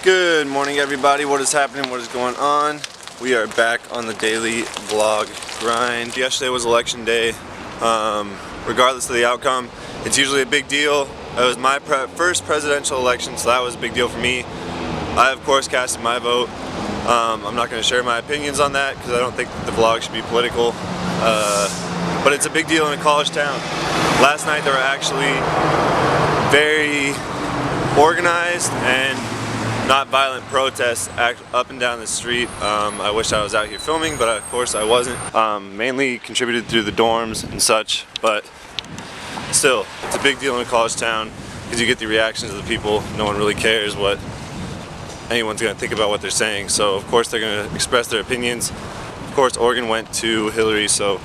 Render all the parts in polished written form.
Good morning, everybody. What is happening? What is going on? We are back on the daily vlog grind. Yesterday was election day. Regardless of the outcome, it's usually a big deal. It was my first presidential election, so that was a big deal for me. I, of course, casted my vote. I'm not going to share my opinions on that because I don't think the vlog should be political. But it's a big deal in a college town. Last night there were actually very organized and not violent protests up and down the street. I wish I was out here filming, but of course I wasn't. Mainly contributed through the dorms and such, but still, it's a big deal in a college town because you get the reactions of the people. No one really cares what anyone's going to think about what they're saying, so of course they're going to express their opinions. Of course Oregon went to Hillary, so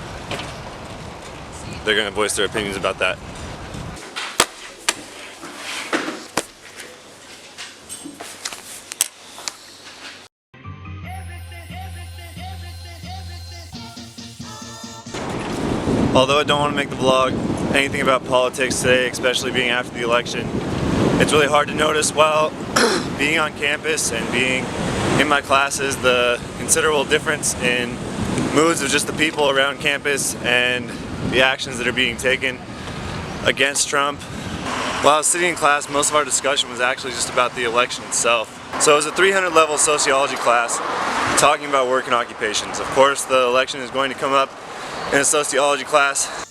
they're going to voice their opinions about that. Although I don't want to make the vlog anything about politics today, especially being after the election, it's really hard to notice while being on campus and being in my classes the considerable difference in moods of just the people around campus and the actions that are being taken against Trump. While I was sitting in class, most of our discussion was actually just about the election itself. So it was a 300 level sociology class talking about work and occupations. Of course, the election is going to come up in a sociology class.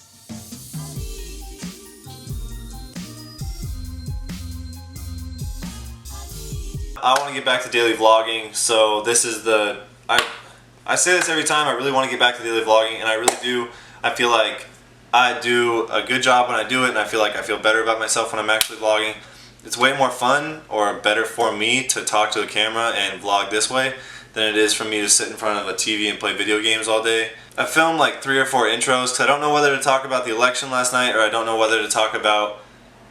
I want to get back to daily vlogging, so this is the, I say this every time, I really want to get back to daily vlogging, and I really do. I feel like I do a good job when I do it, and I feel like I feel better about myself when I'm actually vlogging. It's way more fun, or better for me, to talk to the camera and vlog this way than it is for me to sit in front of a TV and play video games all day. I filmed like 3 or 4 intros because I don't know whether to talk about the election last night or I don't know whether to talk about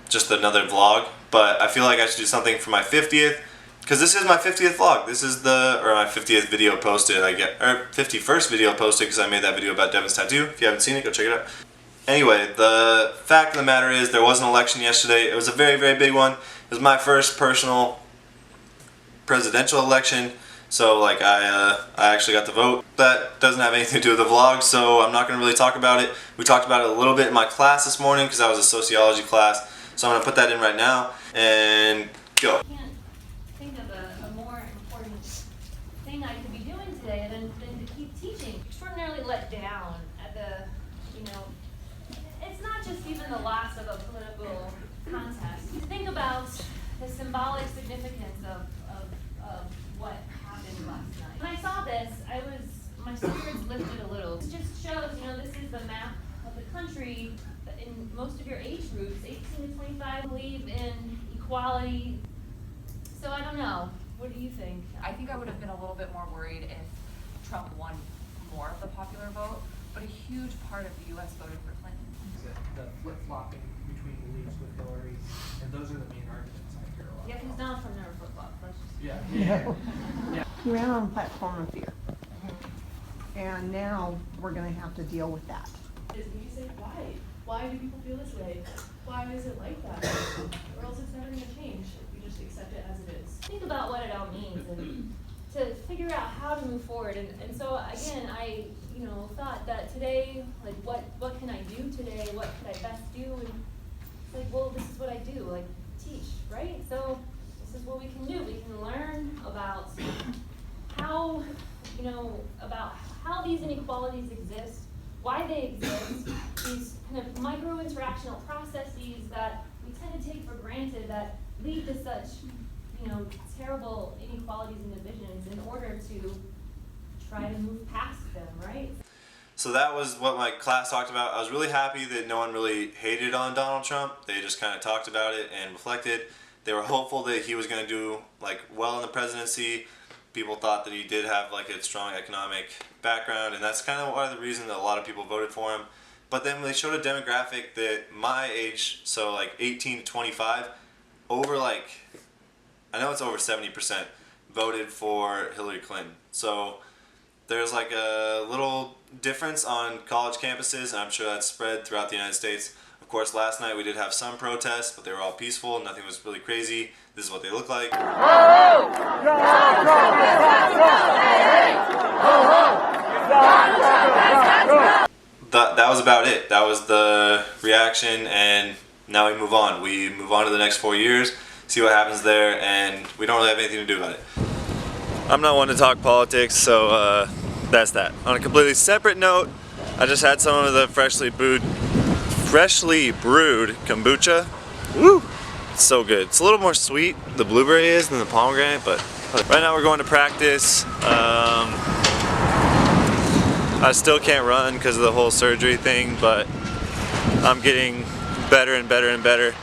just another vlog, but I feel like I should do something for my 50th, because this is my 50th vlog. This is my 50th video posted, or 51st video posted, because I made that video about Devin's tattoo. If you haven't seen it, go check it out. Anyway, the fact of the matter is there was an election yesterday. It was a very, very big one. It was my first personal presidential election. So like I actually got to vote. That doesn't have anything to do with the vlog, so I'm not going to really talk about it. We talked about it a little bit in my class this morning because that was a sociology class. So I'm going to put that in right now and go. I can't think of a more important thing I could be doing today than to keep teaching. Extraordinarily let down at the, it's not just even the loss of a political contest. Think about the symbolic significance of what happened last night. When I saw this, my spirits lifted a little. It just shows, this is the map of the country in most of your age groups, 18 to 25, believe in equality. So I don't know. What do you think? I think I would have been a little bit more worried if Trump won more of the popular vote, but a huge part of the U.S. voted for Clinton. The flip-flopping between beliefs with Hillary, and those are the main arguments I hear a lot. Yeah, because Donald Trump never flip-flopped. Yeah. He ran on a platform of fear. And now we're going to have to deal with that. You say, why? Why do people feel this way? Why is it like that? Or else it's never going to change. We just accept it as it is. Think about what it all means and to figure out how to move forward. And so again, I thought that today, like what can I do today? What could I best do? And it's like, well, this is what I do, like teach, right? So this is what we can do. We can learn about how, about how these inequalities exist, why they exist, these kind of micro-interactional processes that we tend to take for granted that lead to such, terrible inequalities and divisions in order to try to move past them, right? So that was what my class talked about. I was really happy that no one really hated on Donald Trump. They just kind of talked about it and reflected. They were hopeful that he was going to do well in the presidency. People thought that he did have a strong economic background, and that's kind of one of the reasons that a lot of people voted for him. But then they showed a demographic that my age, so 18 to 25, over I know it's over 70% voted for Hillary Clinton. So there's like a little difference on college campuses, and I'm sure that's spread throughout the United States. Of course, last night we did have some protests, but they were all peaceful. Nothing was really crazy. This is what they look like. That was about it. That was the reaction, and now we move on. We move on to the next 4 years, see what happens there, and we don't really have anything to do about it. I'm not one to talk politics, so that's that. On a completely separate note, I just had some of the freshly brewed kombucha. Woo! It's so good. It's a little more sweet, the blueberry is, than the pomegranate, but right now we're going to practice. I still can't run because of the whole surgery thing, but I'm getting better and better and better.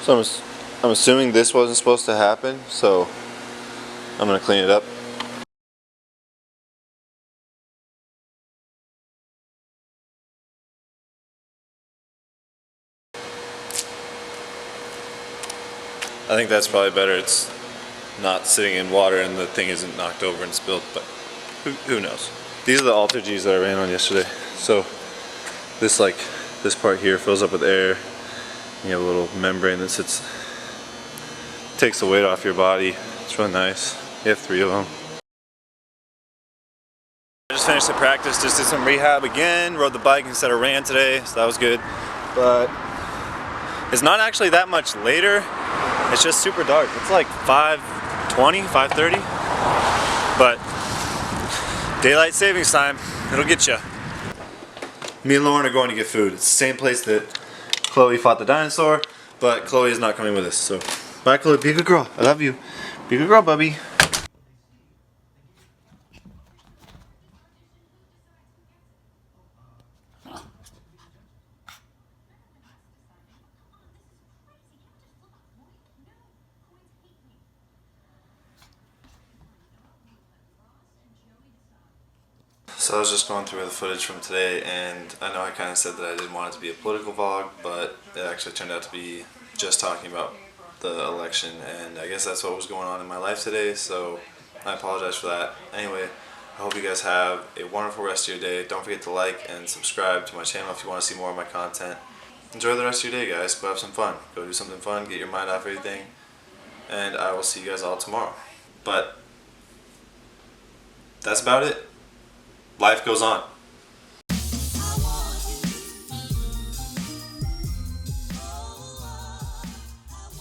So I'm assuming this wasn't supposed to happen, so I'm gonna clean it up. I think that's probably better. It's not sitting in water and the thing isn't knocked over and spilled, but who knows. These are the Alter Gs that I ran on yesterday. So this part here fills up with air. You have a little membrane that takes the weight off your body. It's really nice. You have 3 of them. I just finished the practice, just did some rehab again, rode the bike instead of ran today, so that was good. But it's not actually that much later. It's just super dark. It's like 5:20, 5:30. But daylight savings time, it'll get you. Me and Lauren are going to get food. It's the same place that Chloe fought the dinosaur, but Chloe is not coming with us. So, bye Chloe, be a good girl. I love you. Be a good girl, Bubby. So I was just going through the footage from today, and I know I kind of said that I didn't want it to be a political vlog, but it actually turned out to be just talking about the election, and I guess that's what was going on in my life today, so I apologize for that. Anyway, I hope you guys have a wonderful rest of your day. Don't forget to like and subscribe to my channel if you want to see more of my content. Enjoy the rest of your day, guys. Go have some fun. Go do something fun, get your mind off everything, and I will see you guys all tomorrow. But that's about it. Life goes on.